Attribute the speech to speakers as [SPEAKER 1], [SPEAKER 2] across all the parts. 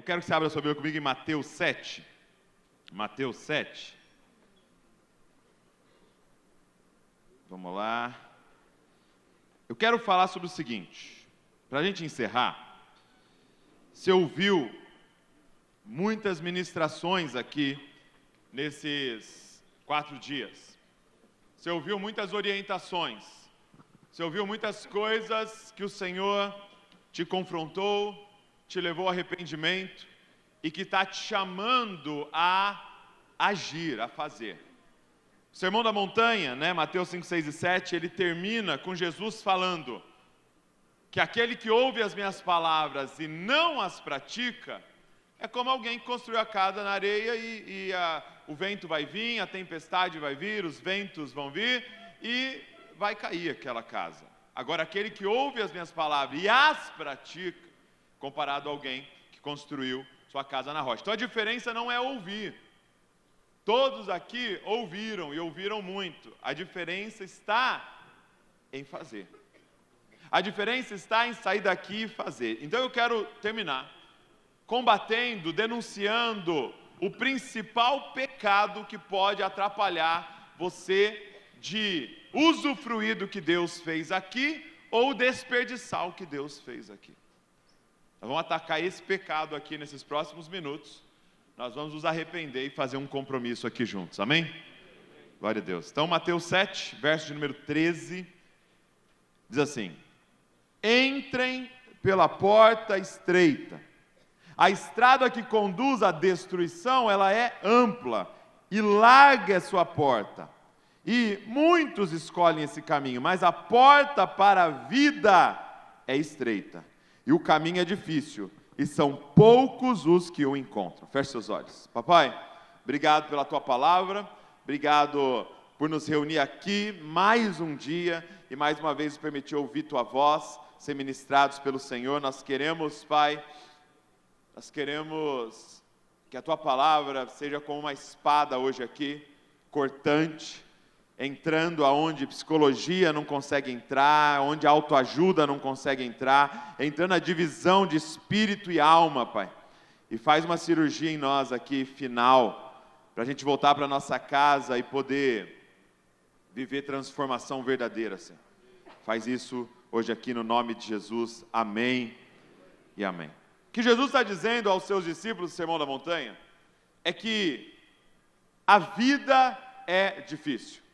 [SPEAKER 1] quero que você abra a sua Bíblia comigo em Mateus 7. Mateus 7. Vamos lá. Eu quero falar sobre o seguinte, para a gente encerrar. Você ouviu muitas ministrações aqui nesses 4 dias. Você ouviu muitas orientações. Você ouviu muitas coisas que o Senhor te confrontou, te levou ao arrependimento e que está te chamando a agir, a fazer. O Sermão da Montanha, Mateus 5, 6 e 7, ele termina com Jesus falando que aquele que ouve as minhas palavras e não as pratica, é como alguém que construiu a casa na areia e o vento vai vir, a tempestade vai vir, os ventos vão vir e vai cair aquela casa. Agora, aquele que ouve as minhas palavras e as pratica, comparado a alguém que construiu sua casa na rocha. Então a diferença não é ouvir. Todos aqui ouviram e ouviram muito. A diferença está em fazer. A diferença está em sair daqui e fazer. Então eu quero terminar combatendo, denunciando o principal pecado que pode atrapalhar você de usufruir do que Deus fez aqui ou desperdiçar o que Deus fez aqui. Nós vamos atacar esse pecado aqui nesses próximos minutos. Nós vamos nos arrepender e fazer um compromisso aqui juntos, amém? Glória a Deus. Então, Mateus 7, verso de número 13, diz assim: entrem pela porta estreita. A estrada que conduz à destruição, ela é ampla, e larga é sua porta. E muitos escolhem esse caminho, mas a porta para a vida é estreita. E o caminho é difícil, e são poucos os que o encontram. Feche seus olhos. Papai, obrigado pela tua palavra, obrigado por nos reunir aqui mais um dia, e mais uma vez nos permitir ouvir tua voz, ser ministrados pelo Senhor. Nós queremos, Pai, nós queremos que a tua palavra seja como uma espada hoje aqui, cortante, entrando aonde psicologia não consegue entrar, onde autoajuda não consegue entrar, entrando na divisão de espírito e alma, Pai. E faz uma cirurgia em nós aqui, final, para a gente voltar para a nossa casa e poder viver transformação verdadeira, Senhor. Faz isso hoje aqui no nome de Jesus. Amém e amém. O que Jesus está dizendo aos seus discípulos do Sermão da Montanha é que a vida é difícil.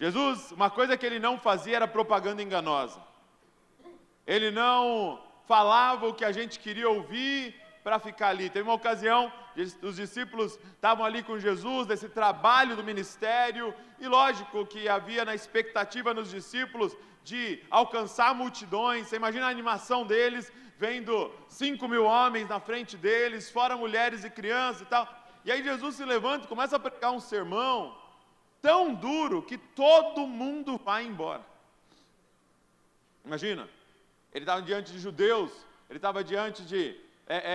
[SPEAKER 1] Jesus, uma coisa que ele não fazia era propaganda enganosa. Ele não falava o que a gente queria ouvir para ficar ali. Teve uma ocasião, os discípulos estavam ali com Jesus, desse trabalho do ministério, e lógico que havia na expectativa nos discípulos de alcançar multidões. Você imagina a animação deles, vendo 5.000 homens na frente deles, fora mulheres e crianças e tal. E aí Jesus se levanta e começa a pregar um sermão tão duro que todo mundo vai embora. Imagina, ele estava diante de judeus, ele estava diante de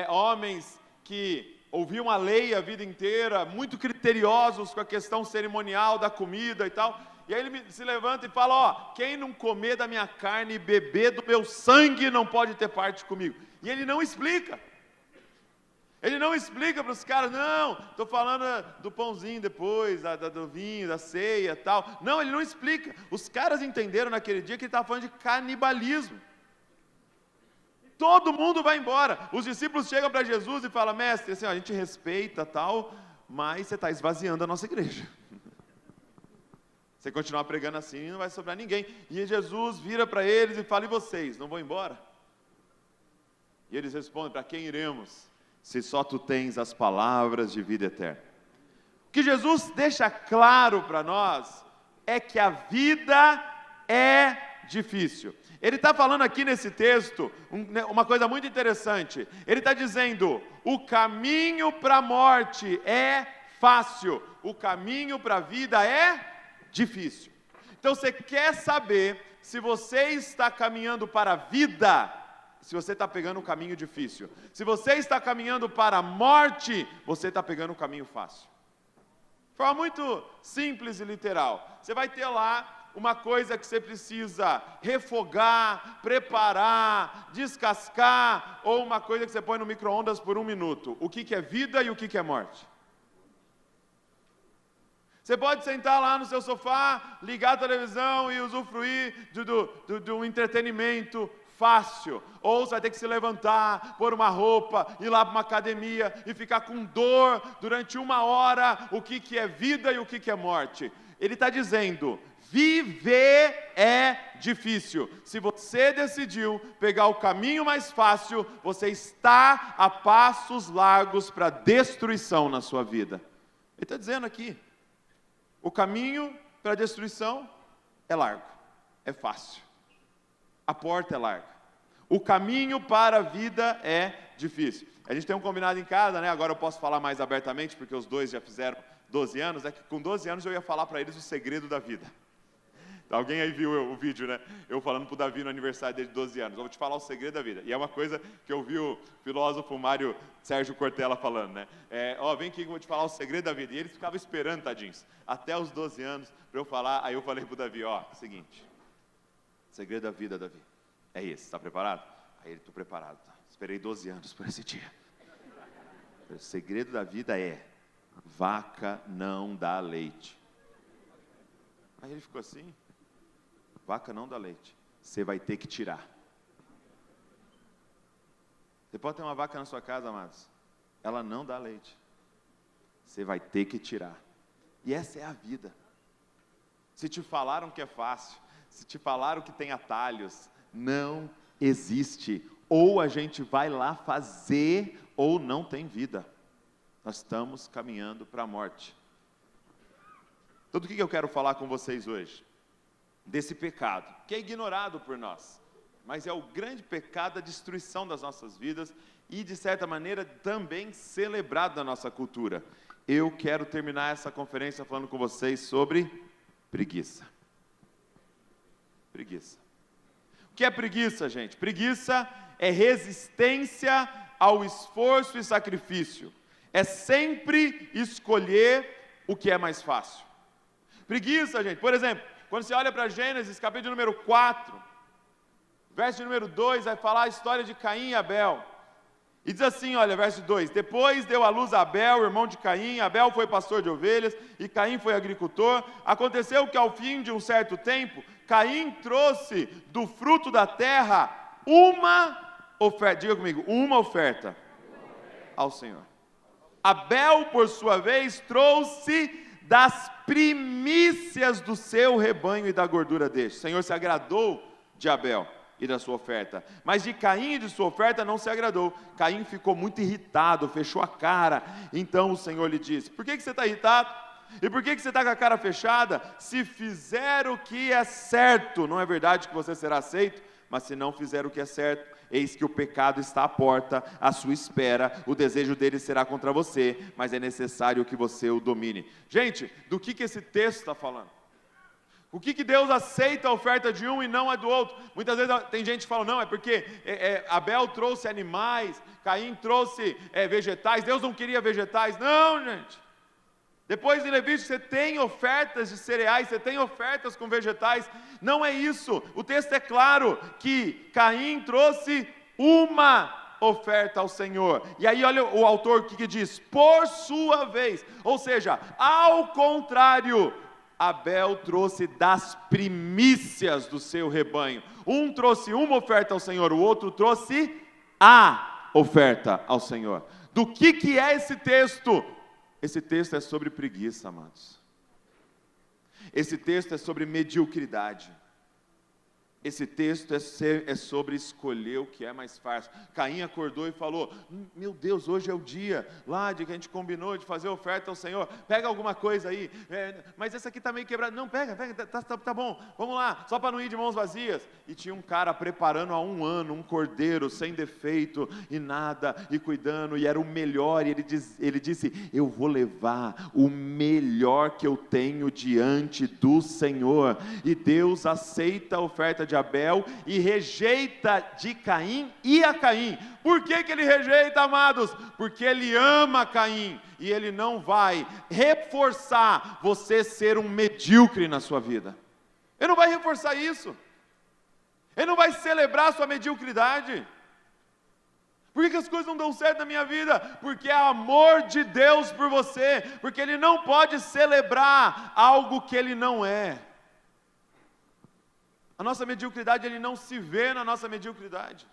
[SPEAKER 1] homens que ouviam a lei a vida inteira, muito criteriosos com a questão cerimonial da comida e tal. E aí ele se levanta e fala: quem não comer da minha carne e beber do meu sangue não pode ter parte comigo. E ele não explica. Ele não explica para os caras: não, estou falando do pãozinho depois, do vinho, da ceia e tal. Não, ele não explica. Os caras entenderam naquele dia que ele estava falando de canibalismo. Todo mundo vai embora. Os discípulos chegam para Jesus e falam: mestre, assim, a gente respeita tal, mas você está esvaziando a nossa igreja. Você continuar pregando assim, não vai sobrar ninguém. E Jesus vira para eles e fala: e vocês, não vão embora? E eles respondem: para quem iremos, se só tu tens as palavras de vida eterna? O que Jesus deixa claro para nós é que a vida é difícil. Ele está falando aqui nesse texto uma coisa muito interessante. Ele está dizendo: o caminho para a morte é fácil, o caminho para a vida é difícil. Então você quer saber se você está caminhando para a vida, se você está pegando um caminho difícil. Se você está caminhando para a morte, você está pegando um caminho fácil. De forma muito simples e literal. Você vai ter lá uma coisa que você precisa refogar, preparar, descascar, ou uma coisa que você põe no micro-ondas por 1 minuto? O que é vida e o que é morte? Você pode sentar lá no seu sofá, ligar a televisão e usufruir de um entretenimento fácil. Ou você vai ter que se levantar, pôr uma roupa, ir lá para uma academia e ficar com dor durante 1 hora. O que é vida e o que é morte? Ele está dizendo, viver é difícil. Se você decidiu pegar o caminho mais fácil, você está a passos largos para destruição na sua vida. Ele está dizendo aqui, o caminho para a destruição é largo, é fácil. A porta é larga. O caminho para a vida é difícil. A gente tem um combinado em casa, né? Agora eu posso falar mais abertamente, porque os dois já fizeram 12 anos, é que com 12 anos eu ia falar para eles o segredo da vida. Alguém aí viu o vídeo, né? Eu falando para o Davi no aniversário dele de 12 anos. Eu vou te falar o segredo da vida. E é uma coisa que eu vi o filósofo Mário Sérgio Cortella falando, né? Vem aqui que eu vou te falar o segredo da vida. E eles ficavam esperando, tadinhos, até os 12 anos para eu falar. Aí eu falei para o Davi, seguinte, segredo da vida, Davi, é esse, está preparado? Aí ele, estou preparado, tá. Esperei 12 anos por esse dia. O segredo da vida é, vaca não dá leite. Aí ele ficou assim, vaca não dá leite, você vai ter que tirar. Você pode ter uma vaca na sua casa, amados, ela não dá leite, você vai ter que tirar. E essa é a vida. Se te falaram que é fácil, se te falaram que tem atalhos, não existe. Ou a gente vai lá fazer, ou não tem vida. Nós estamos caminhando para a morte. Então, do que eu quero falar com vocês hoje? Desse pecado, que é ignorado por nós, mas é o grande pecado da destruição das nossas vidas e, de certa maneira, também celebrado na nossa cultura. Eu quero terminar essa conferência falando com vocês sobre preguiça. Preguiça. O que é preguiça, gente? Preguiça é resistência ao esforço e sacrifício. É sempre escolher o que é mais fácil. Preguiça, gente, por exemplo, quando você olha para Gênesis, capítulo número 4, verso número 2, vai falar a história de Caim e Abel. E diz assim, olha, verso 2, depois deu à luz Abel, irmão de Caim. Abel foi pastor de ovelhas e Caim foi agricultor. Aconteceu que ao fim de um certo tempo, Caim trouxe do fruto da terra uma oferta, diga comigo, uma oferta ao Senhor. Abel, por sua vez, trouxe das primícias do seu rebanho e da gordura deste. O Senhor se agradou de Abel e da sua oferta, mas de Caim e de sua oferta não se agradou. Caim ficou muito irritado, fechou a cara. Então o Senhor lhe disse, por que você está irritado? E por que você está com a cara fechada? Se fizer o que é certo, não é verdade que você será aceito? Mas se não fizer o que é certo, eis que o pecado está à porta, à sua espera, o desejo dele será contra você, mas é necessário que você o domine. Gente, do que esse texto está falando? O que Deus aceita a oferta de um e não a do outro? Muitas vezes tem gente que fala, não, é porque Abel trouxe animais, Caim trouxe vegetais, Deus não queria vegetais. Não, gente. Depois em Levítico você tem ofertas de cereais, você tem ofertas com vegetais. Não é isso. O texto é claro que Caim trouxe uma oferta ao Senhor. E aí olha o autor o que diz, por sua vez. Ou seja, ao contrário, Abel trouxe das primícias do seu rebanho. Um trouxe uma oferta ao Senhor, o outro trouxe a oferta ao Senhor. Do que é esse texto? Esse texto é sobre preguiça, amados. Esse texto é sobre mediocridade. Esse texto é sobre escolher o que é mais fácil. Caim acordou e falou, meu Deus, hoje é o dia lá de que a gente combinou de fazer oferta ao Senhor, pega alguma coisa aí, mas essa aqui está meio quebrada, não, pega, tá bom, vamos lá, só para não ir de mãos vazias. E tinha um cara preparando há 1 ano, um cordeiro sem defeito e nada, e cuidando, e era o melhor, e ele disse, eu vou levar o melhor que eu tenho diante do Senhor. E Deus aceita a oferta de Abel e rejeita de Caim e a Caim. Por que ele rejeita, amados? Porque ele ama Caim e ele não vai reforçar você ser um medíocre na sua vida. Ele não vai reforçar isso. Ele não vai celebrar a sua mediocridade. Por que as coisas não dão certo na minha vida? Porque é amor de Deus por você. Porque Ele não pode celebrar algo que Ele não é. A nossa mediocridade, Ele não se vê na nossa mediocridade.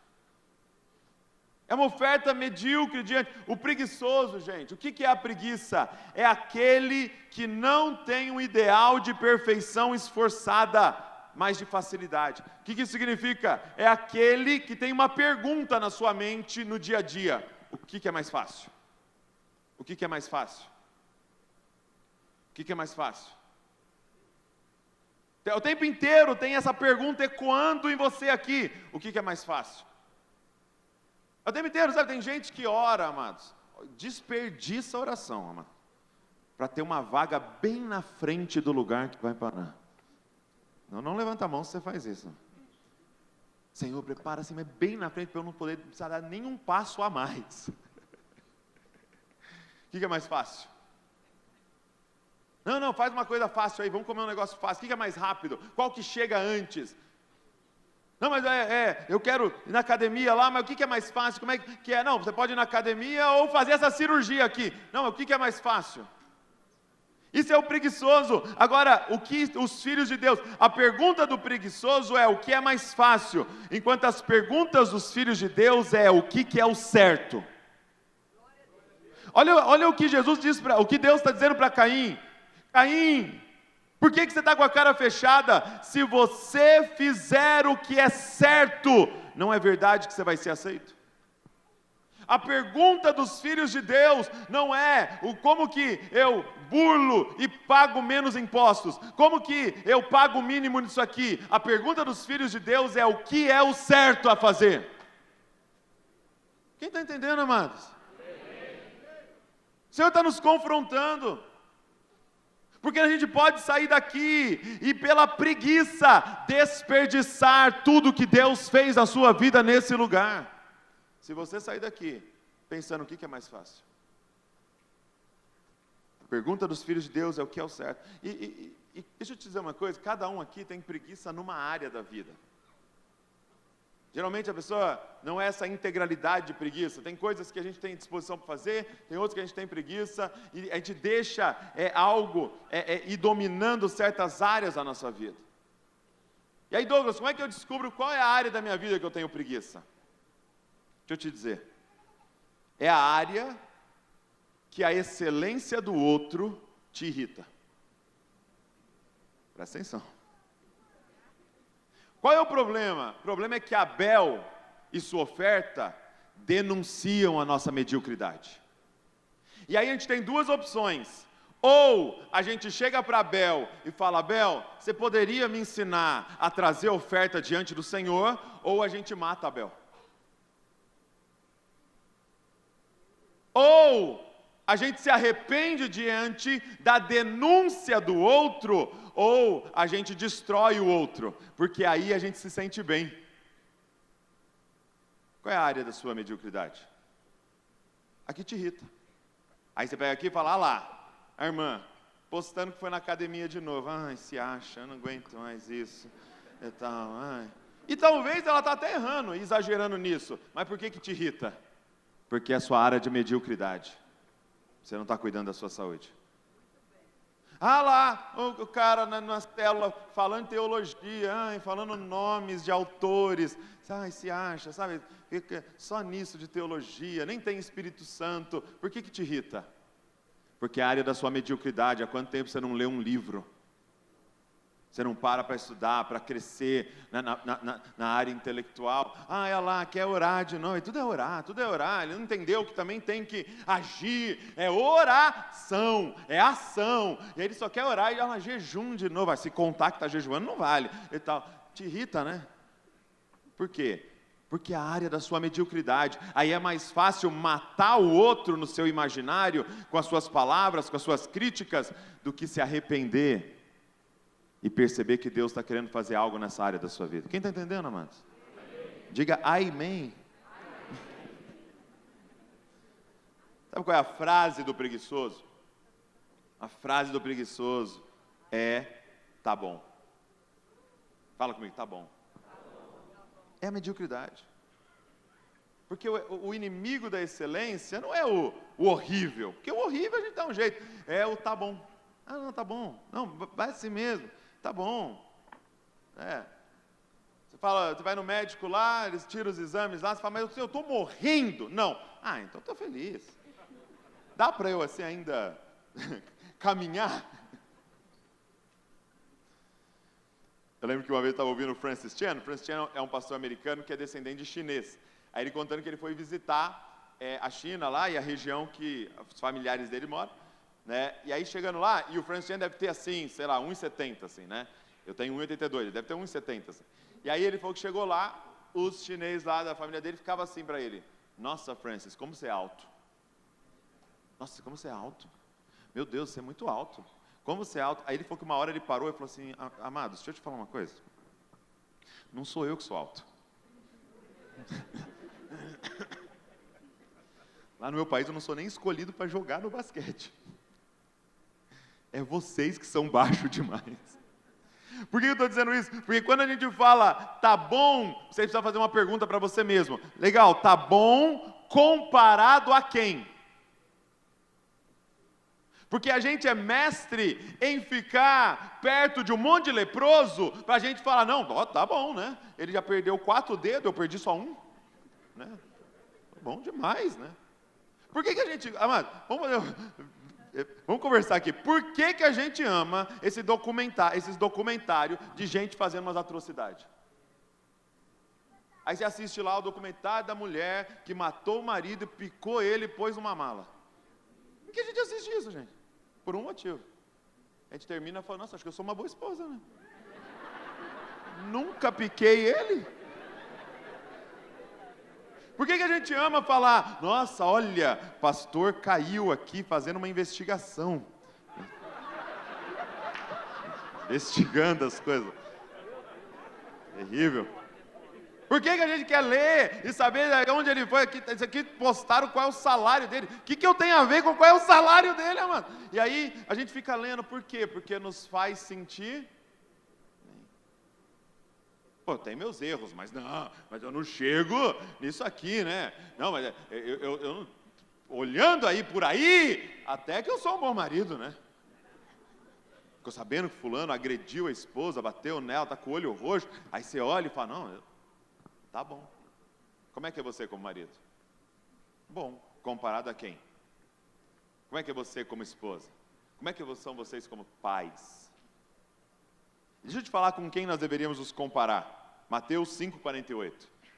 [SPEAKER 1] É uma oferta medíocre diante. O preguiçoso, gente, o que é a preguiça? É aquele que não tem um ideal de perfeição esforçada, mas de facilidade. O que isso significa? É aquele que tem uma pergunta na sua mente no dia a dia: o que é mais fácil? O que é mais fácil? O que é mais fácil? O tempo inteiro tem essa pergunta ecoando em você aqui: o que é mais fácil? O tempo inteiro, sabe? Tem gente que ora, amados, desperdiça a oração, amado, para ter uma vaga bem na frente do lugar que vai parar. Não levanta a mão se você faz isso. Senhor, prepara-se, mas bem na frente, para eu não poder precisar dar nenhum passo a mais. O que é mais fácil? Não, faz uma coisa fácil aí, vamos comer um negócio fácil. O que é mais rápido? Qual que chega antes? Não, mas eu quero ir na academia lá, mas o que é mais fácil? Como é que é? Não, você pode ir na academia ou fazer essa cirurgia aqui. Não, o que é mais fácil? Isso é o preguiçoso. Agora, o que os filhos de Deus, a pergunta do preguiçoso é: o que é mais fácil? Enquanto as perguntas dos filhos de Deus é: o que é o certo? Olha o que Jesus diz, o que Deus está dizendo para Caim: Caim, por que você está com a cara fechada? Se você fizer o que é certo, não é verdade que você vai ser aceito? A pergunta dos filhos de Deus não é como que eu burlo e pago menos impostos, como que eu pago o mínimo nisso aqui. A pergunta dos filhos de Deus é: o que é o certo a fazer? Quem está entendendo, amados? O Senhor está nos confrontando, porque a gente pode sair daqui e pela preguiça desperdiçar tudo que Deus fez na sua vida nesse lugar. Se você sair daqui pensando o que é mais fácil, a pergunta dos filhos de Deus é: o que é o certo? E deixa eu te dizer uma coisa: cada um aqui tem preguiça numa área da vida. Geralmente a pessoa não é essa integralidade de preguiça. Tem coisas que a gente tem disposição para fazer, tem outras que a gente tem preguiça, e a gente deixa algo ir dominando certas áreas da nossa vida. E aí, Douglas, como é que eu descubro qual é a área da minha vida que eu tenho preguiça? Deixa eu te dizer, é a área que a excelência do outro te irrita. Presta atenção. Qual é o problema? O problema é que Abel e sua oferta denunciam a nossa mediocridade. E aí a gente tem duas opções: ou a gente chega para Abel e fala: Abel, você poderia me ensinar a trazer oferta diante do Senhor? Ou a gente mata Abel. Ou a gente se arrepende diante da denúncia do outro, ou a gente destrói o outro, porque aí a gente se sente bem. Qual é a área da sua mediocridade? A que te irrita. Aí você pega aqui e fala: lá, a irmã, postando que foi na academia de novo. Ai, se acha, eu não aguento mais isso. E tal, ai. E talvez ela está até errando, exagerando nisso. Mas por que te irrita? Porque é a sua área de mediocridade. Você não está cuidando da sua saúde. Ah lá, o cara na célula falando teologia, falando nomes de autores. Se acha, sabe? Fica só nisso de teologia, nem tem Espírito Santo. Por que te irrita? Porque é a área da sua mediocridade. Há quanto tempo você não lê um livro? Você não para estudar, para crescer na área intelectual. Olha lá, quer orar de novo. Tudo é orar. Ele não entendeu que também tem que agir. É oração, é ação. E aí ele só quer orar e jejum de novo. Se contar que está jejuando, não vale. E tal. Te irrita, né? Por quê? Porque é a área da sua mediocridade. Aí é mais fácil matar o outro no seu imaginário, com as suas palavras, com as suas críticas, do que se arrepender e perceber que Deus está querendo fazer algo nessa área da sua vida. Quem está entendendo, amados? Diga amém. Sabe qual é a frase do preguiçoso? A frase do preguiçoso é: tá bom. Fala comigo, tá bom. É a mediocridade. Porque o inimigo da excelência não é o horrível. Porque o horrível a gente dá um jeito. É o tá bom. Ah, não, tá bom. Não, vai assim mesmo. Tá bom. Você vai no médico lá, eles tiram os exames lá, você fala, mas eu estou morrendo. Não. Ah, então estou feliz. Dá para eu assim ainda caminhar? Eu lembro que uma vez eu estava ouvindo o Francis Chan. O Francis Chan é um pastor americano que é descendente de chinês. Aí ele contando que ele foi visitar a China lá e a região que os familiares dele moram, né? E aí chegando lá, e o Francis Chan deve ter assim, sei lá, 1,70 assim, né? Eu tenho 1,82, ele deve ter 1,70 assim. E aí ele falou que chegou lá, os chineses lá da família dele ficavam assim para ele: nossa, Francis, como você é alto. Nossa, como você é alto. Meu Deus, você é muito alto. Como você é alto. Aí ele falou que uma hora ele parou e falou assim: amados, deixa eu te falar uma coisa. Não sou eu que sou alto. Lá no meu país eu não sou nem escolhido para jogar no basquete. É vocês que são baixos demais. Por que eu estou dizendo isso? Porque quando a gente fala, tá bom, você precisa fazer uma pergunta para você mesmo. Legal, tá bom comparado a quem? Porque a gente é mestre em ficar perto de um monte de leproso, para a gente falar, não, ó, tá bom, né? Ele já perdeu 4 dedos, eu perdi só 1. Né? Bom demais, né? Por que a gente... Amado, vamos conversar aqui. Por que a gente ama esses documentários de gente fazendo umas atrocidades? Aí você assiste lá o documentário da mulher que matou o marido, picou ele e pôs numa mala. Por que a gente assiste isso, gente? Por um motivo. A gente termina falando, nossa, acho que eu sou uma boa esposa, né? Nunca piquei ele. Por que a gente ama falar, nossa, olha, pastor caiu aqui fazendo uma investigação. Investigando as coisas. Terrível. Por que a gente quer ler e saber onde ele foi? Isso aqui postaram qual é o salário dele. O que eu tenho a ver com qual é o salário dele, mano? E aí a gente fica lendo, por quê? Porque nos faz sentir... Pô, tem meus erros, mas eu não chego nisso aqui, né? Não, mas eu olhando aí por aí, até que eu sou um bom marido, né? Ficou sabendo que fulano agrediu a esposa, bateu nela, tá com o olho roxo. Aí você olha e fala, não, tá bom. Como é que é você como marido? Bom, comparado a quem? Como é que é você como esposa? Como é que são vocês como pais? Deixa eu te falar com quem nós deveríamos nos comparar. Mateus 5,48. Para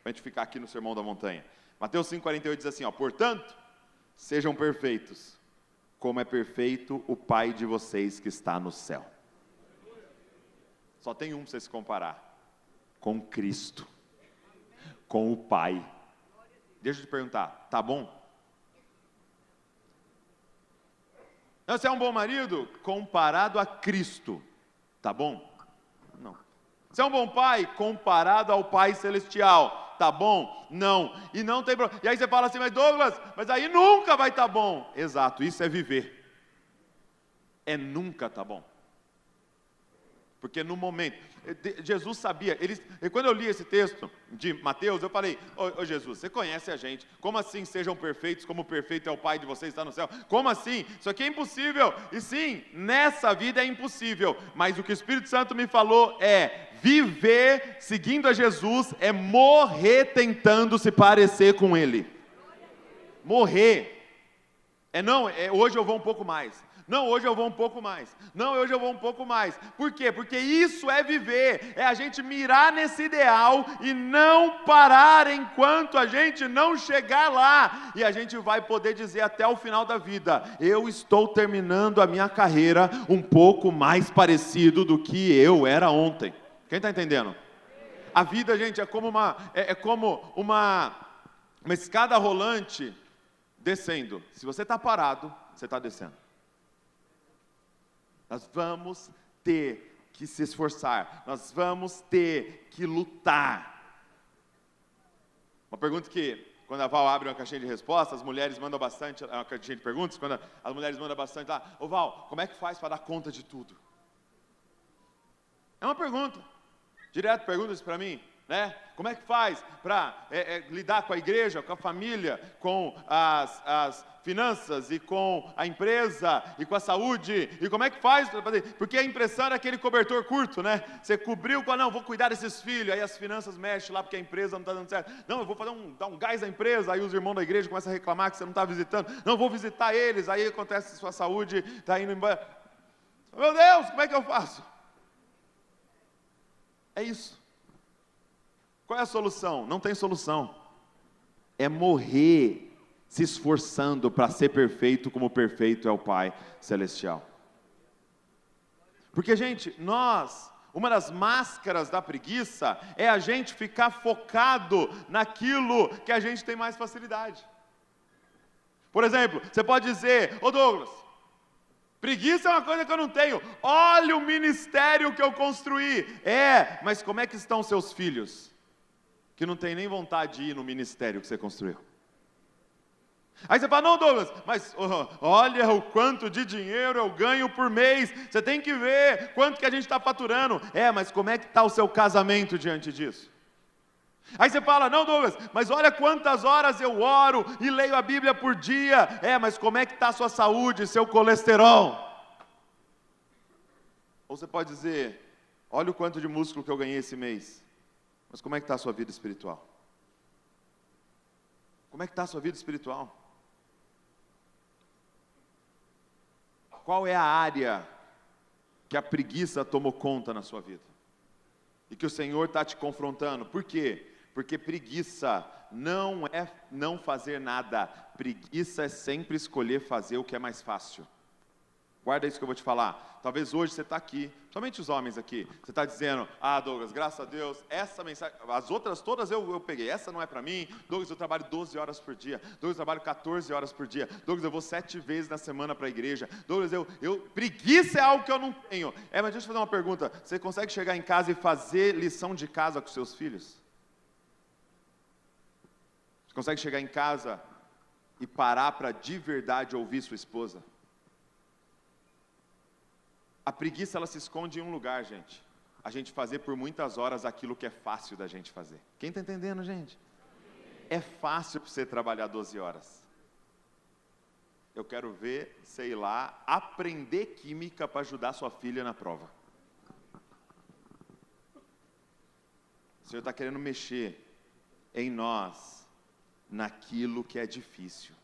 [SPEAKER 1] a gente ficar aqui no Sermão da Montanha. Mateus 5,48 diz assim, ó, portanto, sejam perfeitos, como é perfeito o Pai de vocês que está no céu. Só tem um para você se comparar. Com Cristo. Com o Pai. Deixa eu te perguntar, tá bom? Não, você é um bom marido? Comparado a Cristo, tá bom? Não. Você é um bom pai? Comparado ao Pai Celestial, tá bom? Não. E não tem problema. E aí você fala assim, mas Douglas, mas aí nunca vai estar bom. Exato, isso é viver. É nunca tá bom. Porque no momento, Jesus sabia, quando eu li esse texto de Mateus, eu falei, ô Jesus, você conhece a gente, como assim sejam perfeitos, como perfeito é o Pai de vocês que está no céu? Como assim? Isso aqui é impossível. E sim, nessa vida é impossível, mas o que o Espírito Santo me falou é, viver seguindo a Jesus é morrer tentando se parecer com Ele. Morrer. Hoje eu vou um pouco mais. Não, hoje eu vou um pouco mais. Não, hoje eu vou um pouco mais. Por quê? Porque isso é viver. É a gente mirar nesse ideal e não parar enquanto a gente não chegar lá. E a gente vai poder dizer até o final da vida, eu estou terminando a minha carreira um pouco mais parecido do que eu era ontem. Quem está entendendo? A vida, gente, é como uma escada rolante descendo. Se você está parado, você está descendo. Nós vamos ter que se esforçar, nós vamos ter que lutar. Uma pergunta que, quando a Val abre uma caixinha de respostas, as mulheres mandam bastante, uma caixinha de perguntas, quando as mulheres mandam bastante lá, ô Val, como é que faz para dar conta de tudo? É uma pergunta. Direto pergunta isso para mim, né? Como é que faz para lidar com a igreja, com a família, com as finanças e com a empresa e com a saúde? E como é que faz para fazer? Porque a impressão era aquele cobertor curto, né? Você cobriu com, não, vou cuidar desses filhos, aí as finanças mexem lá porque a empresa não está dando certo. Não, eu vou dar um gás na empresa, aí os irmãos da igreja começam a reclamar que você não está visitando. Não, vou visitar eles, aí acontece sua saúde, está indo embora. Meu Deus, como é que eu faço? É isso. Qual é a solução? Não tem solução. É morrer se esforçando para ser perfeito como perfeito é o Pai Celestial. Porque, gente, uma das máscaras da preguiça é a gente ficar focado naquilo que a gente tem mais facilidade. Por exemplo, você pode dizer, ô Douglas, preguiça é uma coisa que eu não tenho. Olha o ministério que eu construí. Mas como é que estão seus filhos? Que não tem nem vontade de ir no ministério que você construiu. Aí você fala, não Douglas, mas olha o quanto de dinheiro eu ganho por mês. Você tem que ver quanto que a gente está faturando. Mas como é que está o seu casamento diante disso? Aí você fala, não Douglas, mas olha quantas horas eu oro e leio a Bíblia por dia. Mas como é que está a sua saúde, seu colesterol? Ou você pode dizer, olha o quanto de músculo que eu ganhei esse mês. Mas como é que está a sua vida espiritual? Como é que está a sua vida espiritual? Qual é a área que a preguiça tomou conta na sua vida? E que o Senhor está te confrontando. Por quê? Porque preguiça não é não fazer nada. Preguiça é sempre escolher fazer o que é mais fácil. Guarda isso que eu vou te falar. Talvez hoje você está aqui, somente os homens aqui, você está dizendo, Douglas, graças a Deus, essa mensagem, as outras todas eu peguei, essa não é para mim. Douglas, eu trabalho 12 horas por dia. Douglas, eu trabalho 14 horas por dia. Douglas, eu vou 7 vezes na semana para a igreja. Douglas, preguiça é algo que eu não tenho. Mas deixa eu fazer uma pergunta, você consegue chegar em casa e fazer lição de casa com seus filhos? Você consegue chegar em casa e parar para de verdade ouvir sua esposa? A preguiça, ela se esconde em um lugar, gente. A gente fazer por muitas horas aquilo que é fácil da gente fazer. Quem está entendendo, gente? É fácil para você trabalhar 12 horas. Eu quero ver, sei lá, aprender química para ajudar sua filha na prova. O Senhor está querendo mexer em nós, naquilo que é difícil.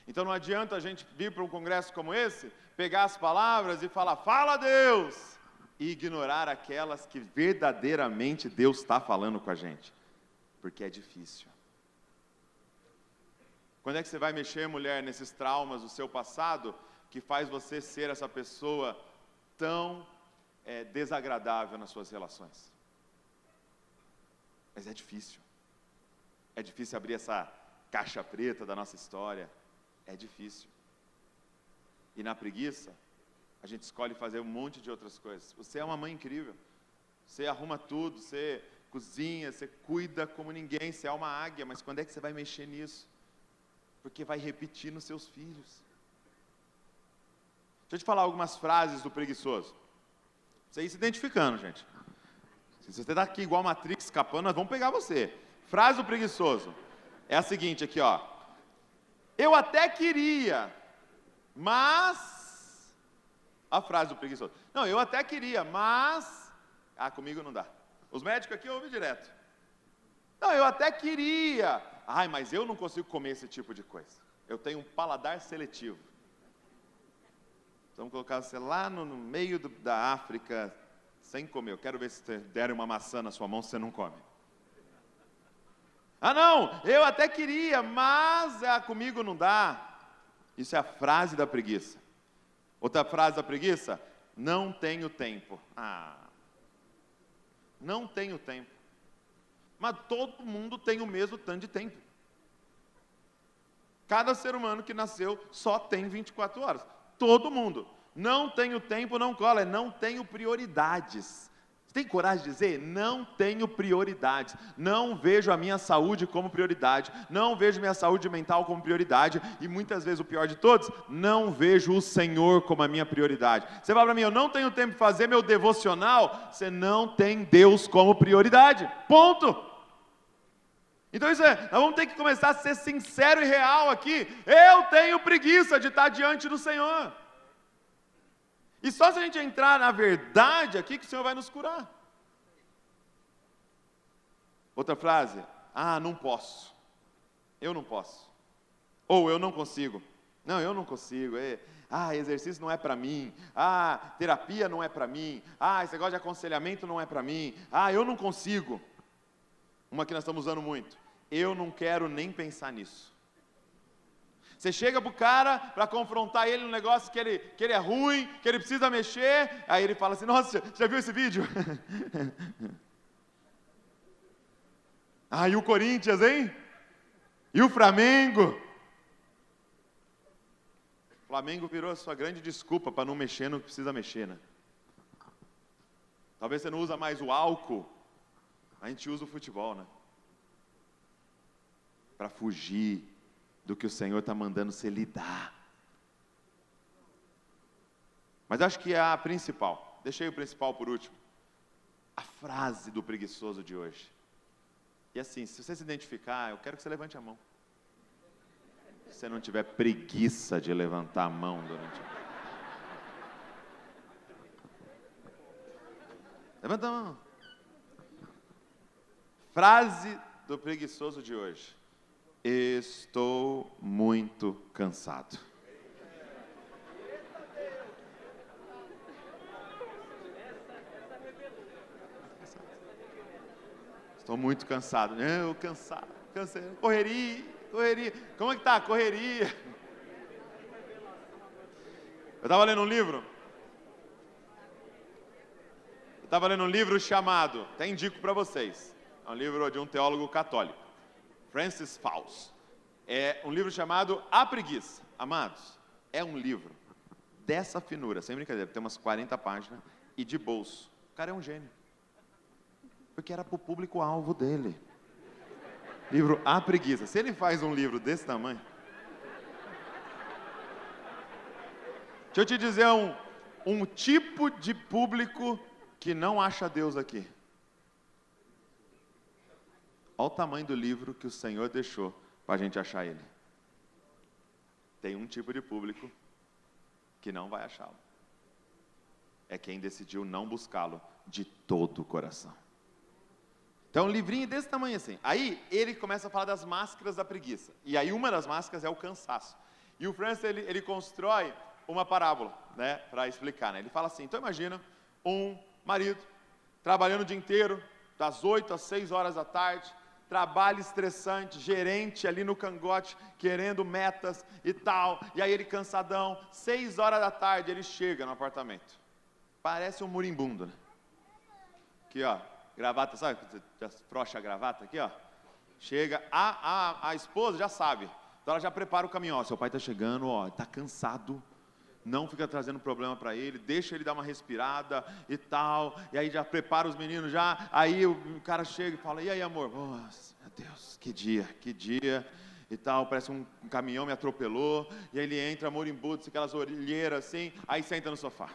[SPEAKER 1] Então não adianta a gente vir para um congresso como esse, pegar as palavras e falar, fala Deus, e ignorar aquelas que verdadeiramente Deus está falando com a gente, porque é difícil. Quando é que você vai mexer, mulher, nesses traumas do seu passado, que faz você ser essa pessoa tão desagradável nas suas relações? Mas é difícil. É difícil abrir essa caixa preta da nossa história. É difícil. E na preguiça, a gente escolhe fazer um monte de outras coisas. Você é uma mãe incrível. Você arruma tudo, você cozinha, você cuida como ninguém, você é uma águia, mas quando é que você vai mexer nisso? Porque vai repetir nos seus filhos. Deixa eu te falar algumas frases do preguiçoso. Você ir se identificando, gente. Se você está aqui igual Matrix escapando, nós vamos pegar você. Frase do preguiçoso. É a seguinte aqui, ó. Eu até queria, mas... A frase do preguiçoso. Não, eu até queria, mas... comigo não dá. Os médicos aqui ouvem direto. Não, eu até queria. Mas eu não consigo comer esse tipo de coisa. Eu tenho um paladar seletivo. Vamos colocar você lá no meio da África, sem comer. Eu quero ver se derem uma maçã na sua mão, você não come. Não, eu até queria, mas comigo não dá. Isso é a frase da preguiça. Outra frase da preguiça, não tenho tempo. Não tenho tempo. Mas todo mundo tem o mesmo tanto de tempo. Cada ser humano que nasceu só tem 24 horas. Todo mundo. Não tenho tempo, não cola. Não tenho prioridades. Você tem coragem de dizer, não tenho prioridades, não vejo a minha saúde como prioridade, não vejo minha saúde mental como prioridade, e muitas vezes o pior de todos, não vejo o Senhor como a minha prioridade. Você fala para mim, eu não tenho tempo de fazer meu devocional, você não tem Deus como prioridade, ponto. Então isso nós vamos ter que começar a ser sincero e real aqui, eu tenho preguiça de estar diante do Senhor. E só se a gente entrar na verdade aqui que o Senhor vai nos curar. Outra frase, não posso. Eu não posso. Ou eu não consigo. Não, eu não consigo. Exercício não é para mim. Terapia não é para mim. Esse negócio de aconselhamento não é para mim. Eu não consigo. Uma que nós estamos usando muito. Eu não quero nem pensar nisso. Você chega para o cara para confrontar ele no negócio que ele é ruim, que ele precisa mexer, aí ele fala assim, nossa, já viu esse vídeo? E o Corinthians, hein? E o Flamengo? O Flamengo virou a sua grande desculpa para não mexer no que precisa mexer, né? Talvez você não usa mais o álcool, a gente usa o futebol, né? Para fugir do que o Senhor está mandando você lidar. Mas acho que é a principal, deixei o principal por último, a frase do preguiçoso de hoje. E assim, se você se identificar, eu quero que você levante a mão. Se você não tiver preguiça de levantar a mão durante a... Levanta a mão. Frase do preguiçoso de hoje. Estou muito cansado. Estou muito cansado. Eu cansado, cansei. Correria. Como é que tá a correria? Eu estava lendo um livro. Chamado, até indico para vocês. É um livro de um teólogo católico. Francis Fauss. É um livro chamado A Preguiça. Amados, é um livro dessa finura, sem brincadeira, tem umas 40 páginas, e de bolso. O cara é um gênio. Porque era para o público-alvo dele. Livro A Preguiça. Se ele faz um livro desse tamanho... Deixa eu te dizer um tipo de público que não acha Deus aqui. Olha o tamanho do livro que o Senhor deixou para a gente achar Ele. Tem um tipo de público que não vai achá-lo. É quem decidiu não buscá-lo de todo o coração. Então, um livrinho desse tamanho assim. Aí, ele começa a falar das máscaras da preguiça. E aí, uma das máscaras é o cansaço. E o Francis, ele constrói uma parábola, né, para explicar, né? Ele fala assim, então imagina um marido trabalhando o dia inteiro, das 8 às 6 horas da tarde, trabalho estressante, gerente ali no cangote, querendo metas e tal, e aí ele cansadão, 6 horas da tarde ele chega no apartamento, parece um moribundo, né? Aqui ó, gravata, sabe, já frouxa a gravata aqui ó, chega, a esposa já sabe, então ela já prepara o caminhão, ó, seu pai está chegando, ó, está cansado, não fica trazendo problema para ele, deixa ele dar uma respirada e tal, e aí já prepara os meninos já, aí o cara chega e fala, e aí amor, nossa, meu Deus, que dia, e tal, parece um caminhão me atropelou, e aí ele entra moribunda, aquelas olheiras assim, aí senta no sofá,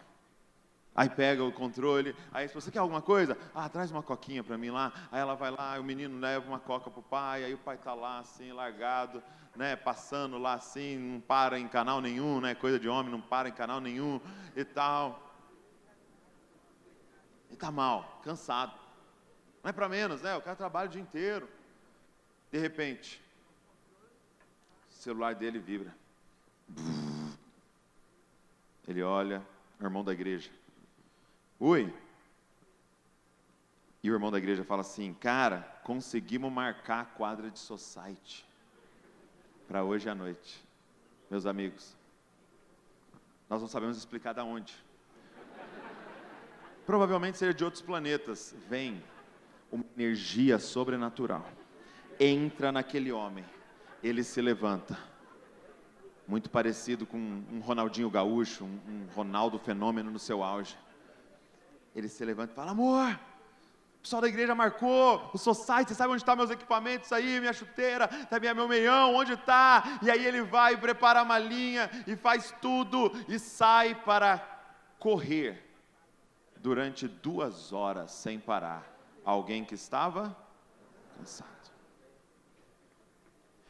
[SPEAKER 1] aí pega o controle, aí você quer alguma coisa? Traz uma coquinha para mim lá, aí ela vai lá, o menino leva uma coca pro pai, aí o pai tá lá assim, largado, né, passando lá assim, não para em canal nenhum, né, coisa de homem, não para em canal nenhum e tal. E tá mal, cansado. Não é para menos, né, o cara trabalha o dia inteiro. De repente, o celular dele vibra. Ele olha, o irmão da igreja. Oi. E o irmão da igreja fala assim, cara, conseguimos marcar a quadra de society para hoje à noite. Meus amigos, nós não sabemos explicar de onde. Provavelmente seja de outros planetas. Vem uma energia sobrenatural. Entra naquele homem. Ele se levanta. Muito parecido com um Ronaldinho Gaúcho, um Ronaldo Fenômeno no seu auge. ele se levanta e fala: amor, o pessoal da igreja marcou o society, você sabe onde estão meus equipamentos aí, minha chuteira, meu meião, onde está? E aí ele vai, prepara a malinha e faz tudo e sai para correr durante 2 horas sem parar. Alguém que estava cansado.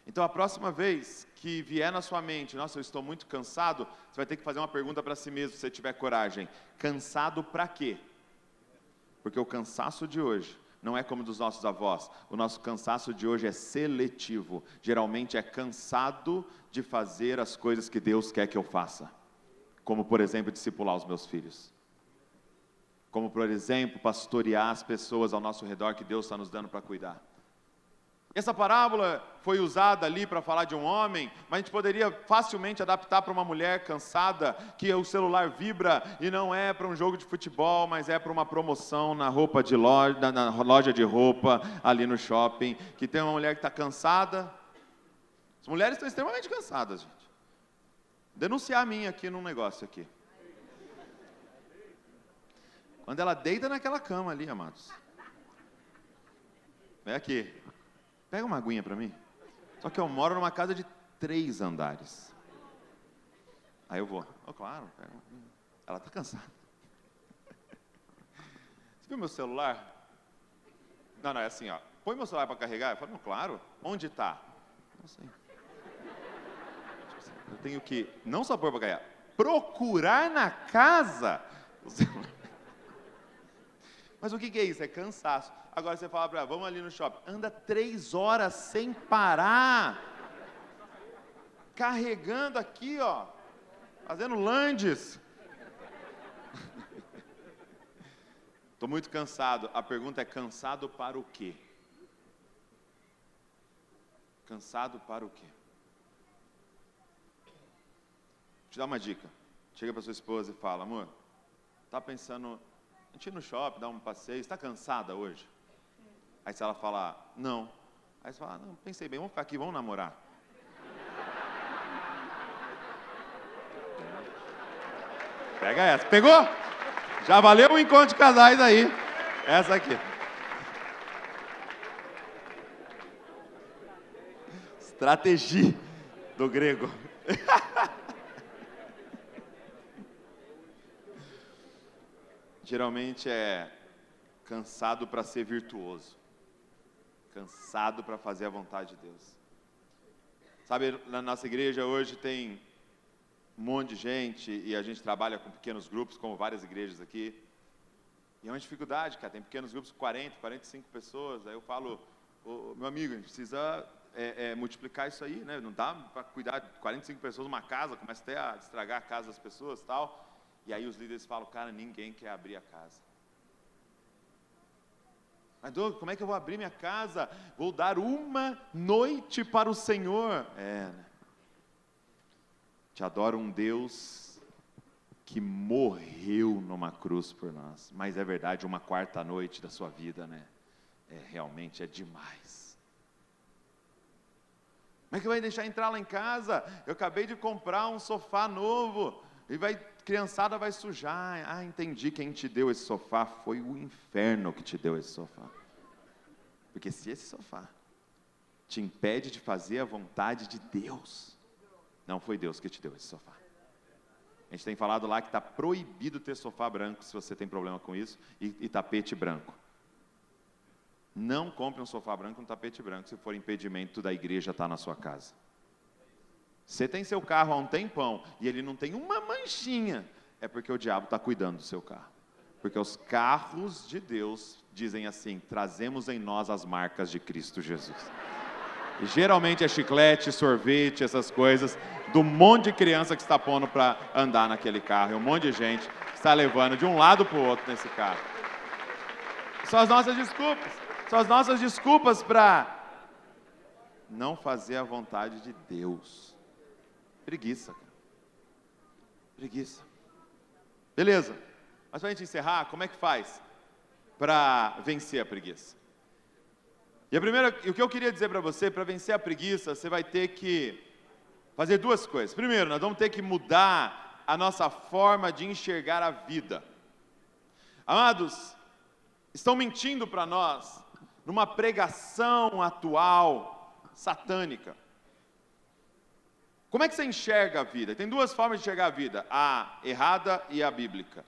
[SPEAKER 1] Então a próxima vez que vier na sua mente: nossa, eu estou muito cansado, você vai ter que fazer uma pergunta para si mesmo, se você tiver coragem: cansado para quê? Porque o cansaço de hoje não é como dos nossos avós. O nosso cansaço de hoje é seletivo. Geralmente é cansado de fazer as coisas que Deus quer que eu faça. Como, por exemplo, discipular os meus filhos. Como, por exemplo, pastorear as pessoas ao nosso redor que Deus está nos dando para cuidar. Essa parábola foi usada ali para falar de um homem, mas a gente poderia facilmente adaptar para uma mulher cansada, que o celular vibra e não é para um jogo de futebol, mas é para uma promoção na loja de roupa, ali no shopping, que tem uma mulher que está cansada. As mulheres estão extremamente cansadas, gente. Denunciar a minha aqui num negócio aqui. Quando ela deita naquela cama ali, amados. É aqui. Pega uma aguinha para mim. Só que eu moro numa casa de 3 andares. Aí eu vou. Claro, pega uma aguinha. Ela está cansada. Você viu meu celular? Não, é assim, ó. Põe meu celular para carregar. Eu falo: não, claro. Onde está? Não sei. Eu tenho que, não só pôr para carregar, procurar na casa o celular. Mas o que é isso? É cansaço. Agora você fala para ela: vamos ali no shopping. Anda 3 horas sem parar. Carregando aqui, ó. Fazendo landes. Estou muito cansado. A pergunta é: cansado para o quê? Cansado para o quê? Vou te dar uma dica. Chega para sua esposa e fala: amor, tá pensando a gente ir no shopping, dar um passeio, está cansada hoje? Aí se ela falar: não. Aí você fala: não, pensei bem, vamos ficar aqui, vamos namorar. Pega essa. Pegou? Já valeu o encontro de casais aí. Essa aqui. Estratégia do grego. Geralmente é cansado para ser virtuoso. Cansado para fazer a vontade de Deus. Sabe, na nossa igreja hoje tem um monte de gente e a gente trabalha com pequenos grupos, como várias igrejas aqui. E é uma dificuldade, cara. Tem pequenos grupos com 40, 45 pessoas. Aí eu falo: meu amigo, a gente precisa multiplicar isso aí, né? Não dá para cuidar de 45 pessoas numa casa, começa até a estragar a casa das pessoas e tal. E aí os líderes falam: cara, ninguém quer abrir a casa. Mas Douglas, como é que eu vou abrir minha casa? Vou dar uma noite para o Senhor. Né? Te adoro um Deus que morreu numa cruz por nós. Mas é verdade, uma 4ª noite da sua vida, né? Realmente é demais. Como é que vai deixar entrar lá em casa? Eu acabei de comprar um sofá novo. E criançada vai sujar. Entendi, quem te deu esse sofá foi o inferno que te deu esse sofá. Porque se esse sofá te impede de fazer a vontade de Deus, não foi Deus que te deu esse sofá. A gente tem falado lá que está proibido ter sofá branco, se você tem problema com isso, e tapete branco. Não compre um sofá branco com tapete branco, se for impedimento da igreja estar na sua casa. Você tem seu carro há um tempão e ele não tem uma manchinha, é porque o diabo está cuidando do seu carro. Porque os carros de Deus dizem assim: trazemos em nós as marcas de Cristo Jesus. E geralmente é chiclete, sorvete, essas coisas, do monte de criança que está pondo para andar naquele carro, e um monte de gente que está levando de um lado para o outro nesse carro. São as nossas desculpas. São as nossas desculpas para não fazer a vontade de Deus. Preguiça, cara. Preguiça. Beleza. Mas para a gente encerrar, como é que faz para vencer a preguiça? E o que eu queria dizer para você, para vencer a preguiça, você vai ter que fazer 2 coisas. Primeiro, nós vamos ter que mudar a nossa forma de enxergar a vida. Amados, estão mentindo para nós numa pregação atual, satânica. Como é que você enxerga a vida? Tem duas formas de enxergar a vida, a errada e a bíblica.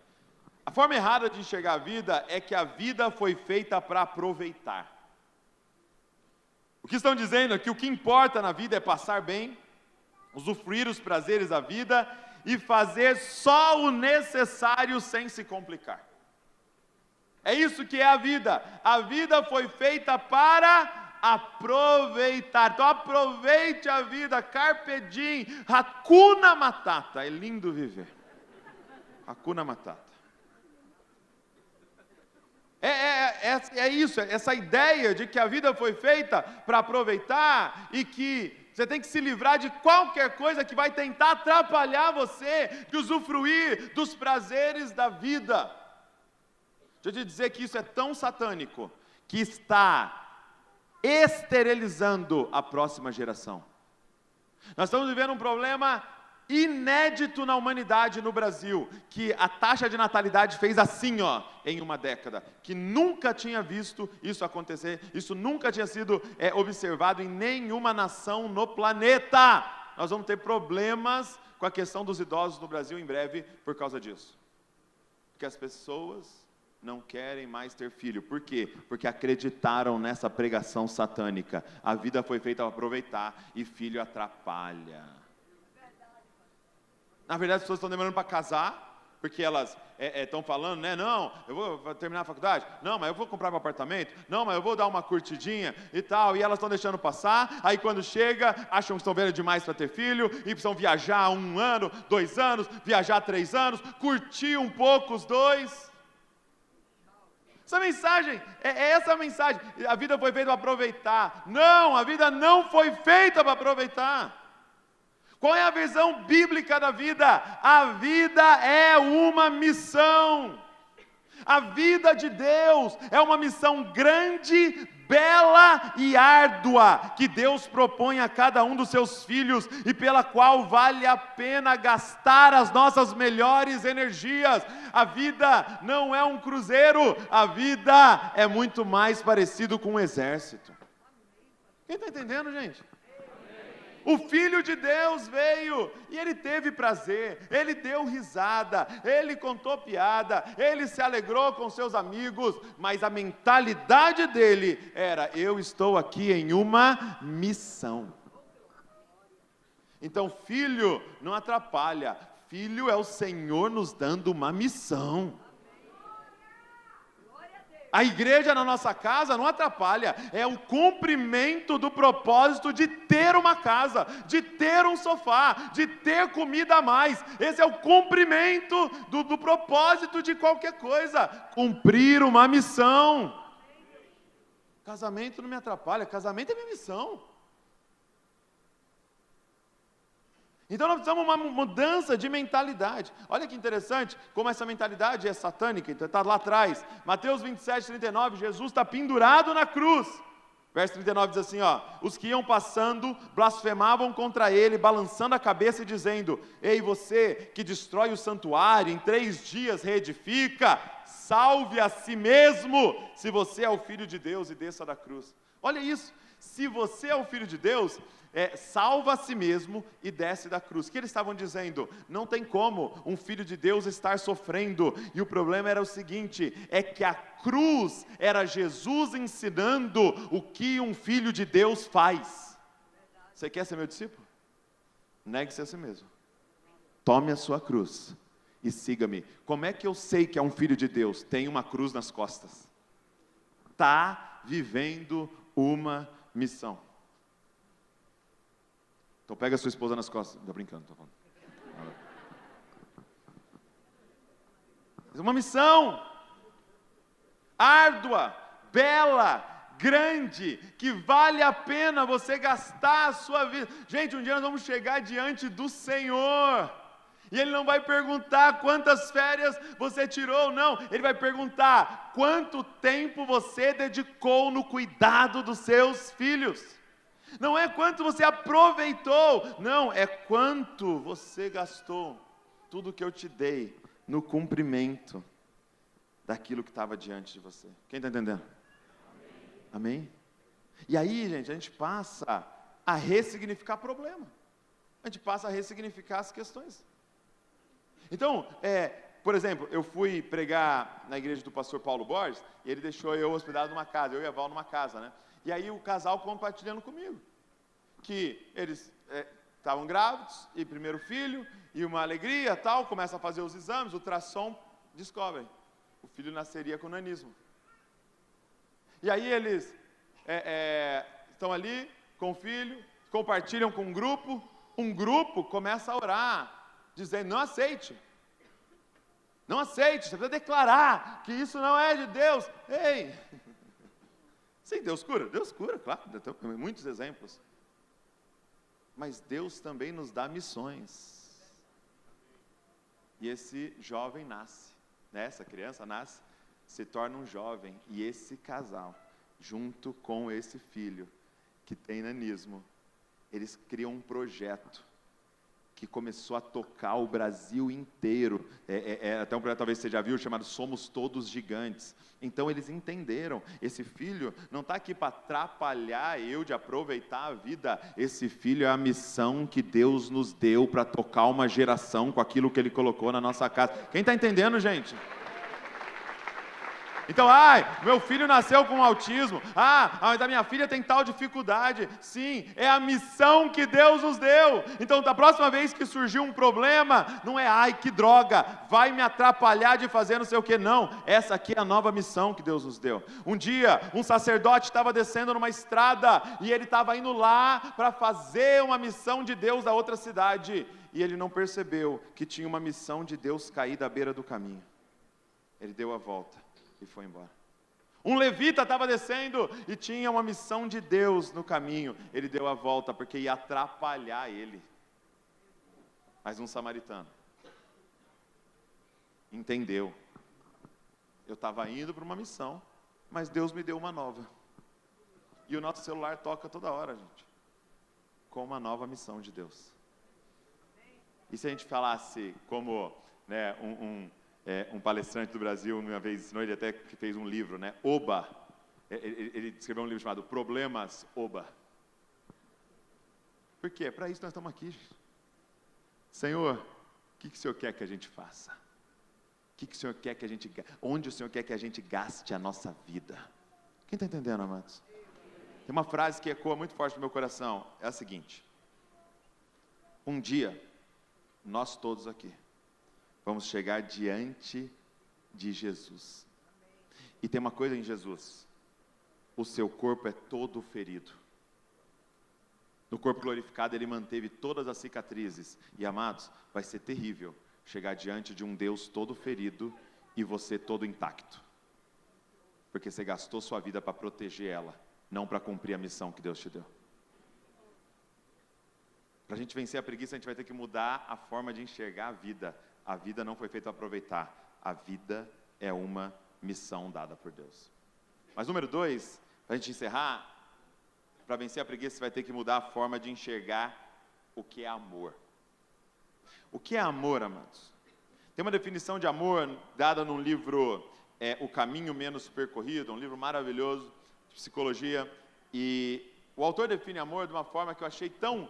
[SPEAKER 1] A forma errada de enxergar a vida é que a vida foi feita para aproveitar. O que estão dizendo é que o que importa na vida é passar bem, usufruir os prazeres da vida e fazer só o necessário sem se complicar. É isso que é a vida. A vida foi feita para aproveitar. Então aproveite a vida, carpe diem, hakuna matata. É lindo viver. Hakuna matata. É isso, essa ideia de que a vida foi feita para aproveitar e que você tem que se livrar de qualquer coisa que vai tentar atrapalhar você de usufruir dos prazeres da vida. Deixa eu te dizer que isso é tão satânico que está esterilizando a próxima geração. Nós estamos vivendo um problema inédito na humanidade no Brasil, que a taxa de natalidade fez assim, em uma década, que nunca tinha visto isso acontecer, isso nunca tinha sido observado em nenhuma nação no planeta. Nós vamos ter problemas com a questão dos idosos no Brasil em breve por causa disso. Porque as pessoas não querem mais ter filho. Por quê? Porque acreditaram nessa pregação satânica. A vida foi feita para aproveitar e filho atrapalha. Na verdade, as pessoas estão demorando para casar, porque elas estão falando, né? Não, eu vou terminar a faculdade. Não, mas eu vou comprar um apartamento. Não, mas eu vou dar uma curtidinha e tal. E elas estão deixando passar. Aí quando chega, acham que estão velhos demais para ter filho. E precisam viajar 1 ano, 2 anos, viajar 3 anos, curtir um pouco os 2. Essa mensagem, é essa a mensagem. A vida foi feita para aproveitar. Não, a vida não foi feita para aproveitar. Qual é a visão bíblica da vida? A vida é uma missão. A vida de Deus é uma missão grande, bela e árdua, que Deus propõe a cada um dos seus filhos e pela qual vale a pena gastar as nossas melhores energias. A vida não é um cruzeiro, a vida é muito mais parecido com um exército. Quem está entendendo, gente? O Filho de Deus veio e Ele teve prazer, Ele deu risada, Ele contou piada, Ele se alegrou com seus amigos, mas a mentalidade dele era: eu estou aqui em uma missão. Então filho não atrapalha, filho é o Senhor nos dando uma missão. A igreja na nossa casa não atrapalha, é o cumprimento do propósito de ter uma casa, de ter um sofá, de ter comida a mais. Esse é o cumprimento do propósito de qualquer coisa, cumprir uma missão. Casamento não me atrapalha, casamento é minha missão. Então nós precisamos de uma mudança de mentalidade. Olha que interessante, como essa mentalidade é satânica. Então está lá atrás, Mateus 27, 39, Jesus está pendurado na cruz. Verso 39 diz assim, os que iam passando blasfemavam contra ele, balançando a cabeça e dizendo: ei, você que destrói o santuário, em 3 dias reedifica, salve a si mesmo, se você é o Filho de Deus, e desça da cruz. Olha isso, se você é o Filho de Deus, salva a si mesmo e desce da cruz. O que eles estavam dizendo? Não tem como um filho de Deus estar sofrendo. E o problema era o seguinte, é que a cruz era Jesus ensinando o que um filho de Deus faz. Você quer ser meu discípulo? Negue-se a si mesmo. Tome a sua cruz e siga-me. Como é que eu sei que é um filho de Deus? Tem uma cruz nas costas. Está vivendo uma missão. Então pega a sua esposa nas costas. Estou brincando, estou falando. É uma missão árdua, bela, grande, que vale a pena você gastar a sua vida. Gente, um dia nós vamos chegar diante do Senhor, e Ele não vai perguntar quantas férias você tirou, não. Ele vai perguntar quanto tempo você dedicou no cuidado dos seus filhos. Não é quanto você aproveitou, não, é quanto você gastou, tudo que eu te dei, no cumprimento daquilo que estava diante de você. Quem está entendendo? Amém? E aí, gente, a gente passa a ressignificar problema. A gente passa a ressignificar as questões. Então, por exemplo, eu fui pregar na igreja do pastor Paulo Borges, e ele deixou eu hospedado numa casa, eu e a Val numa casa, né? E aí o casal compartilhando comigo, que eles estavam grávidos, e primeiro filho, e uma alegria, tal, começa a fazer os exames, ultrassom, descobrem, o filho nasceria com nanismo. E aí eles estão ali com o filho, compartilham com um grupo começa a orar, dizendo, não aceite, você precisa declarar que isso não é de Deus. Ei, sim, Deus cura, claro, tem muitos exemplos. Mas Deus também nos dá missões. E esse jovem nasce, né? Essa criança nasce, se torna um jovem, e esse casal, junto com esse filho, que tem nanismo, eles criam um projeto, que começou a tocar o Brasil inteiro, até um projeto talvez você já viu, chamado Somos Todos Gigantes. Então eles entenderam, esse filho não está aqui para atrapalhar eu de aproveitar a vida, esse filho é a missão que Deus nos deu para tocar uma geração com aquilo que Ele colocou na nossa casa. Quem está entendendo, gente? Então, meu filho nasceu com autismo, mas a minha filha tem tal dificuldade. Sim, é a missão que Deus nos deu. Então, da próxima vez que surgir um problema, não é, que droga, vai me atrapalhar de fazer não sei o que, não. Essa aqui é a nova missão que Deus nos deu. Um dia, um sacerdote estava descendo numa estrada, e ele estava indo lá para fazer uma missão de Deus da outra cidade, e ele não percebeu que tinha uma missão de Deus caída à beira do caminho. Ele deu a volta e foi embora. Um levita estava descendo e tinha uma missão de Deus no caminho. Ele deu a volta porque ia atrapalhar ele. Mas um samaritano entendeu. Eu estava indo para uma missão, mas Deus me deu uma nova. E o nosso celular toca toda hora, gente, com uma nova missão de Deus. E se a gente falasse como, né, um palestrante do Brasil, uma vez ensinou, ele até que fez um livro, né? Oba. Ele escreveu um livro chamado Problemas Oba. Por quê? Para isso nós estamos aqui. Senhor, o que o Senhor quer que a gente faça? O que o Senhor quer que a gente... Onde o Senhor quer que a gente gaste a nossa vida? Quem está entendendo, amados? Tem uma frase que ecoa muito forte no meu coração. É a seguinte. Um dia, nós todos aqui vamos chegar diante de Jesus. E tem uma coisa em Jesus: o seu corpo é todo ferido. No corpo glorificado ele manteve todas as cicatrizes. E amados, vai ser terrível chegar diante de um Deus todo ferido e você todo intacto. Porque você gastou sua vida para proteger ela, não para cumprir a missão que Deus te deu. Para a gente vencer a preguiça, a gente vai ter que mudar a forma de enxergar a vida. A vida não foi feita para aproveitar. A vida é uma missão dada por Deus. Mas número 2, para a gente encerrar, para vencer a preguiça, você vai ter que mudar a forma de enxergar o que é amor. O que é amor, amados? Tem uma definição de amor dada num livro, O Caminho Menos Percorrido, um livro maravilhoso de psicologia. E o autor define amor de uma forma que eu achei tão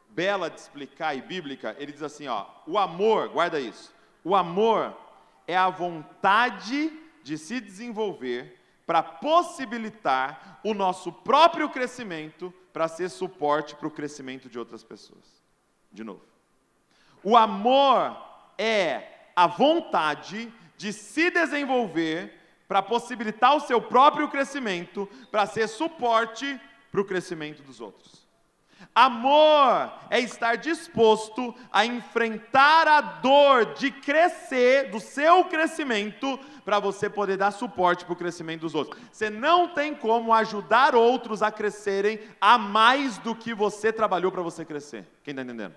[SPEAKER 1] bela de explicar e bíblica. Ele diz assim, o amor, guarda isso, o amor é a vontade de se desenvolver para possibilitar o nosso próprio crescimento, para ser suporte para o crescimento de outras pessoas. De novo, o amor é a vontade de se desenvolver para possibilitar o seu próprio crescimento, para ser suporte para o crescimento dos outros. Amor é estar disposto a enfrentar a dor de crescer, do seu crescimento, para você poder dar suporte para o crescimento dos outros. Você não tem como ajudar outros a crescerem a mais do que você trabalhou para você crescer. Quem está entendendo?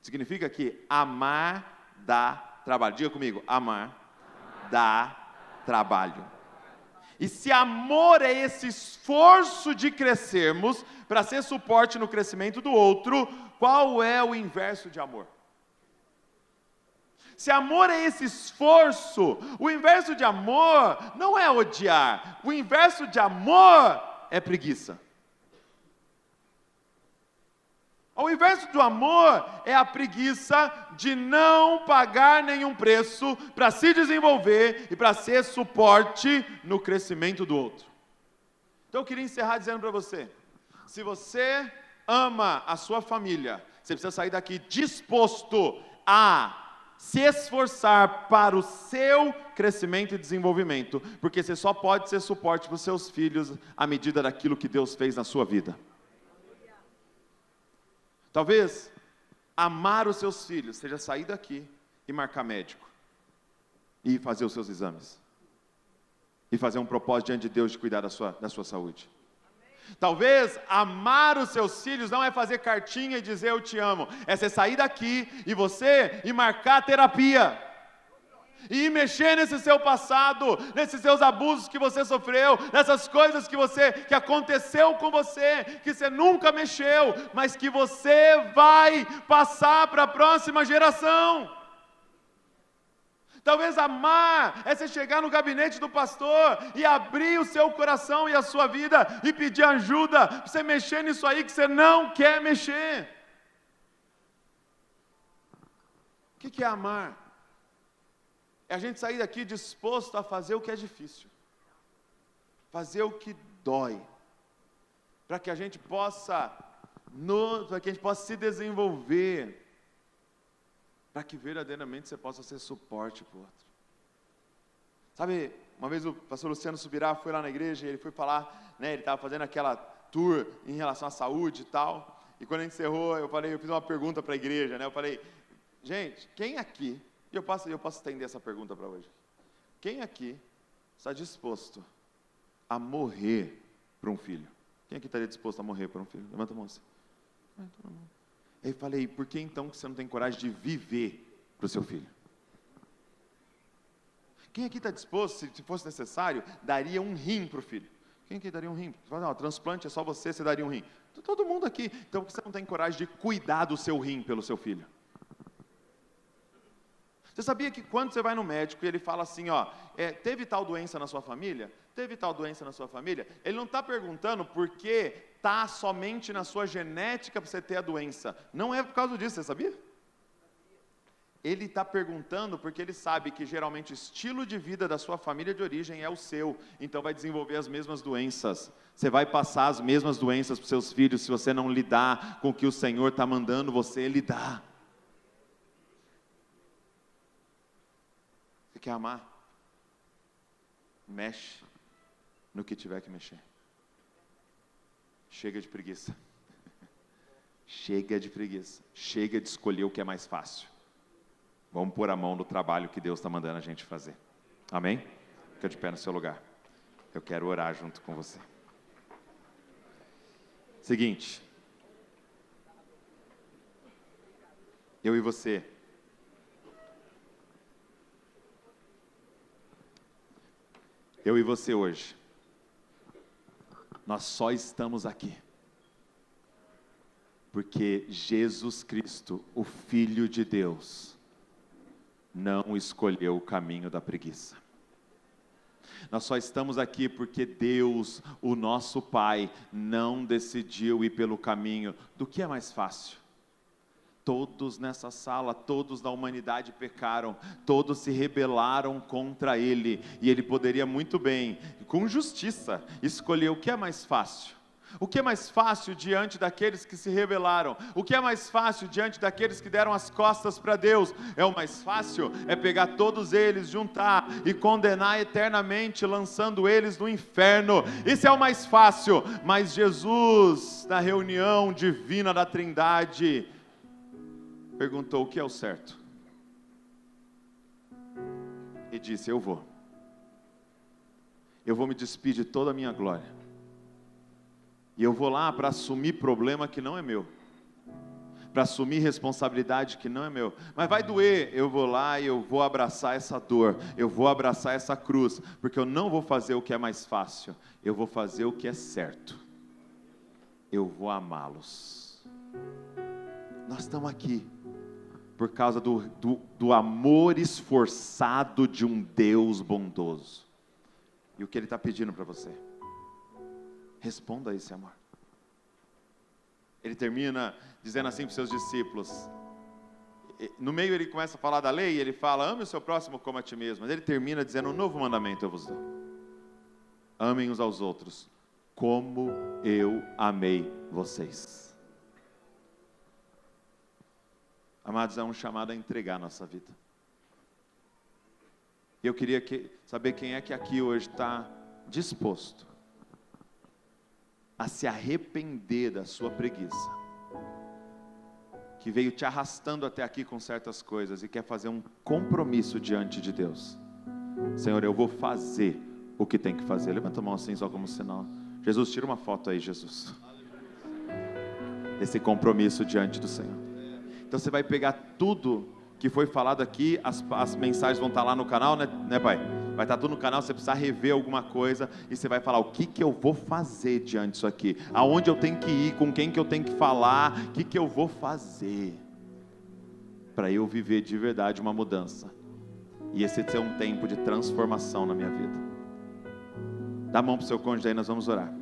[SPEAKER 1] Significa que amar dá trabalho. Diga comigo, amar dá trabalho. E se amor é esse esforço de crescermos para ser suporte no crescimento do outro, qual é o inverso de amor? Se amor é esse esforço, o inverso de amor não é odiar, o inverso de amor é preguiça. O inverso do amor é a preguiça de não pagar nenhum preço para se desenvolver e para ser suporte no crescimento do outro. Então eu queria encerrar dizendo para você, se você ama a sua família, você precisa sair daqui disposto a se esforçar para o seu crescimento e desenvolvimento, porque você só pode ser suporte para os seus filhos à medida daquilo que Deus fez na sua vida. Talvez amar os seus filhos seja sair daqui e marcar médico, e fazer os seus exames, e fazer um propósito diante de Deus de cuidar da sua saúde. Talvez amar os seus filhos não é fazer cartinha e dizer eu te amo, é você sair daqui e você ir marcar terapia, e ir mexer nesse seu passado, nesses seus abusos que você sofreu, nessas coisas que aconteceu com você, que você nunca mexeu, mas que você vai passar para a próxima geração. Talvez amar é você chegar no gabinete do pastor e abrir o seu coração e a sua vida e pedir ajuda para você mexer nisso aí que você não quer mexer. O que é amar? É a gente sair daqui disposto a fazer o que é difícil, fazer o que dói, para que a gente possa se desenvolver, para que verdadeiramente você possa ser suporte para o outro. Sabe, uma vez o pastor Luciano Subirá foi lá na igreja e ele foi falar, né, ele estava fazendo aquela tour em relação à saúde e tal, e quando ele encerrou, eu fiz uma pergunta para a igreja, né, eu falei, gente, quem aqui, e eu posso estender essa pergunta para hoje, quem aqui está disposto a morrer por um filho? Quem aqui estaria disposto a morrer por um filho? Levanta a mão assim. Aí eu falei, por que então que você não tem coragem de viver para o seu filho? Quem aqui está disposto, se fosse necessário, daria um rim para o filho? Quem aqui daria um rim? Não, transplante é só você daria um rim. Todo mundo aqui. Então por que você não tem coragem de cuidar do seu rim pelo seu filho? Você sabia que quando você vai no médico e ele fala assim, teve tal doença na sua família? Teve tal doença na sua família? Ele não está perguntando porque está somente na sua genética para você ter a doença. Não é por causa disso, você sabia? Ele está perguntando porque ele sabe que geralmente o estilo de vida da sua família de origem é o seu, então vai desenvolver as mesmas doenças. Você vai passar as mesmas doenças para os seus filhos se você não lidar com o que o Senhor está mandando você lidar. Você quer amar? Mexe no que tiver que mexer. Chega de preguiça. Chega de preguiça. Chega de escolher o que é mais fácil. Vamos pôr a mão no trabalho que Deus está mandando a gente fazer. Amém? Fica de pé no seu lugar. Eu quero orar junto com você. Seguinte. Eu e você. Eu e você hoje. Nós só estamos aqui porque Jesus Cristo, o Filho de Deus, não escolheu o caminho da preguiça. Nós só estamos aqui porque Deus, o nosso Pai, não decidiu ir pelo caminho do que é mais fácil. Todos nessa sala, todos da humanidade pecaram, todos se rebelaram contra Ele, e Ele poderia muito bem, com justiça, escolher o que é mais fácil. O que é mais fácil diante daqueles que se rebelaram? O que é mais fácil diante daqueles que deram as costas para Deus? O mais fácil é pegar todos eles, juntar e condenar eternamente, lançando eles no inferno. Isso é o mais fácil, mas Jesus, na reunião divina da Trindade, perguntou o que é o certo. E disse, eu vou me despedir de toda a minha glória. E eu vou lá para assumir problema que não é meu. Para assumir responsabilidade que não é meu. Mas vai doer, eu vou lá e eu vou abraçar essa dor. Eu vou abraçar essa cruz. Porque eu não vou fazer o que é mais fácil. Eu vou fazer o que é certo. Eu vou amá-los. Nós estamos aqui por causa do amor esforçado de um Deus bondoso. E o que Ele está pedindo para você? Responda a esse amor. Ele termina dizendo assim para os seus discípulos. No meio ele começa a falar da lei, e ele fala, ame o seu próximo como a ti mesmo. Mas ele termina dizendo, um novo mandamento eu vos dou. Amem uns aos outros, como eu amei vocês. Amados, é um chamado a entregar a nossa vida. E eu queria saber quem é que aqui hoje está disposto a se arrepender da sua preguiça, que veio te arrastando até aqui com certas coisas e quer fazer um compromisso diante de Deus. Senhor, eu vou fazer o que tem que fazer. Levanta a mão assim só como sinal. Jesus, tira uma foto aí, Jesus. Esse compromisso diante do Senhor. Então você vai pegar tudo que foi falado aqui, as mensagens vão estar lá no canal, né Pai? Vai estar tudo no canal, você precisa rever alguma coisa, e você vai falar, o que eu vou fazer diante disso aqui? Aonde eu tenho que ir, com quem que eu tenho que falar, o que eu vou fazer? Para eu viver de verdade uma mudança. E esse ser um tempo de transformação na minha vida. Dá a mão para o seu cônjuge aí, nós vamos orar.